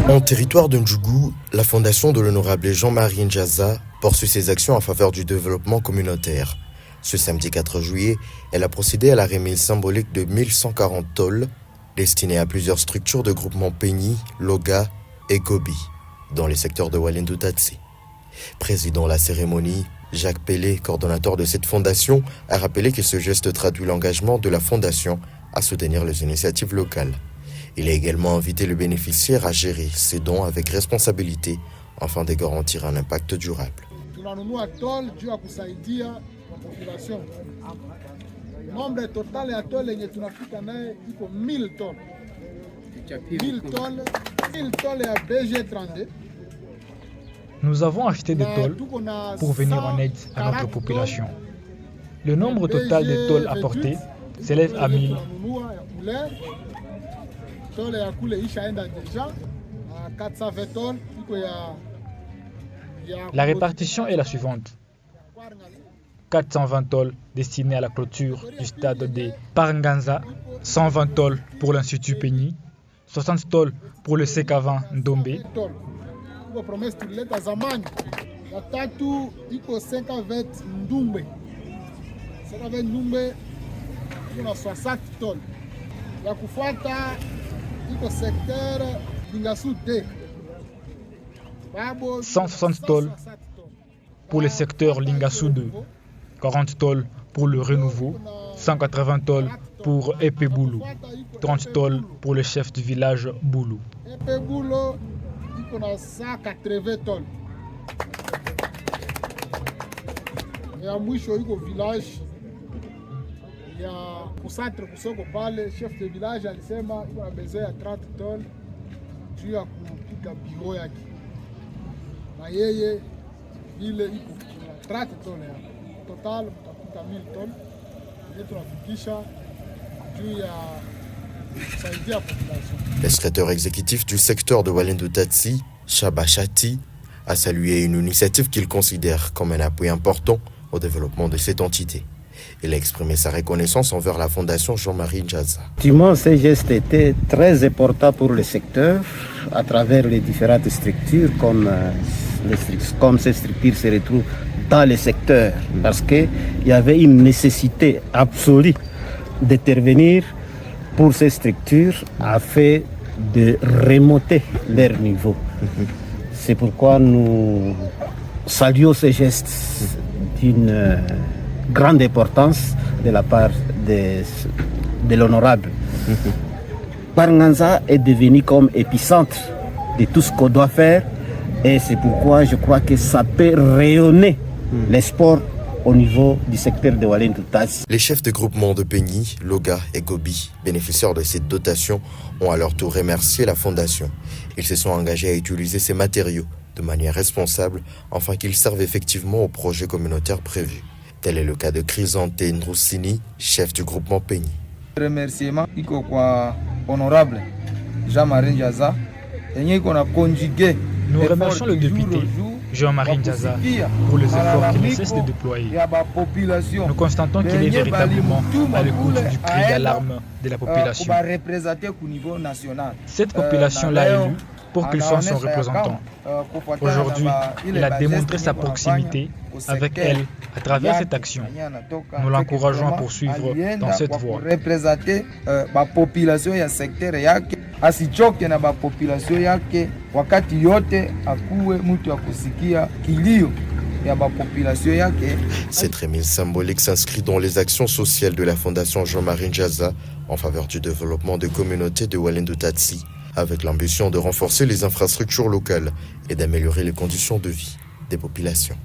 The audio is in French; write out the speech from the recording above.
En territoire de Ndjougou, la fondation de l'honorable Jean-Marie Ndjaza poursuit ses actions en faveur du développement communautaire. Ce samedi 4 juillet, elle a procédé à la remise symbolique de 1140 tôles destinées à plusieurs structures de groupement Peigny, Loga et Gobi, dans les secteurs de Walendu Tatsi. Présidant la cérémonie, Jacques Pelé, coordonnateur de cette fondation, a rappelé que ce geste traduit l'engagement de la fondation à soutenir les initiatives locales. Il a également invité le bénéficiaire à gérer ses dons avec responsabilité afin de garantir un impact durable. Nombre total ya tole yenye tunafika naye iko 1000 tonnes. 1000 tonnes ya BG32. Nous avons acheté des tôles pour venir en aide à notre population. Le nombre total de tôles apportées s'élève à 1000. La répartition est la suivante. 420 tôles destinées à la clôture du stade de Paranganza, 120 tôles pour l'Institut Peigny, 60 tôles pour le Sekava Ndombe. « 160 tôles pour le secteur Lingassou 2, 40 tôles pour le Renouveau, 180 tôles pour Epé Boulou, 30 tôles pour le chef du village Boulou. Epé Boulou, il y a 180 tôles. Il y a un village, il y a un centre pour ceux qui parlent, le chef de village, il a besoin de 30 tôles, tu as un bureau. Il y a 30 tonnes. Total, il y a 1000 tonnes. Le secrétaire exécutif du secteur de Walendu Tatsi, Shaba Chati, a salué une initiative qu'il considère comme un appui important au développement de cette entité. Il a exprimé sa reconnaissance envers la fondation Jean-Marie Ndjaza. Effectivement, ce geste était très important pour le secteur à travers les différentes structures comme ces structures se retrouvent dans le secteur parce qu'il y avait une nécessité absolue d'intervenir pour ces structures afin de remonter leur niveau. C'est pourquoi nous saluons ces gestes d'une grande importance de la part de l'honorable. Paranganza est devenu comme épicentre de tout ce qu'on doit faire et c'est pourquoi je crois que ça peut rayonner les sports au niveau du secteur de Walendu Tatsi. Les chefs de groupement de Peigny, Loga et Gobi, bénéficiaires de cette dotation, ont à leur tour remercié la fondation. Ils se sont engagés à utiliser ces matériaux de manière responsable afin qu'ils servent effectivement au projet communautaire prévu. Tel est le cas de Chrysante Ndroussini, chef du groupement Peigny. Remerciement honorable Jean-Marie Ndjaza. Nous remercions le député Jean-Marie Ndjaza pour les efforts qu'il ne cesse de déployer. Nous constatons qu'il est véritablement à l'écoute du cri d'alarme de la population. Cette population l'a élu pour qu'il soit son représentant. Aujourd'hui, il a démontré sa proximité avec elle à travers cette action. Nous l'encourageons à poursuivre dans cette voie. Asichoke na population yake wakati yote akuwe mtu wa kusikia kilio ya population yake. Cette remise symbolique s'inscrit dans les actions sociales de la fondation Jean-Marie Ndjaza en faveur du développement des communautés de Walendu Tatsi, avec l'ambition de renforcer les infrastructures locales et d'améliorer les conditions de vie des populations.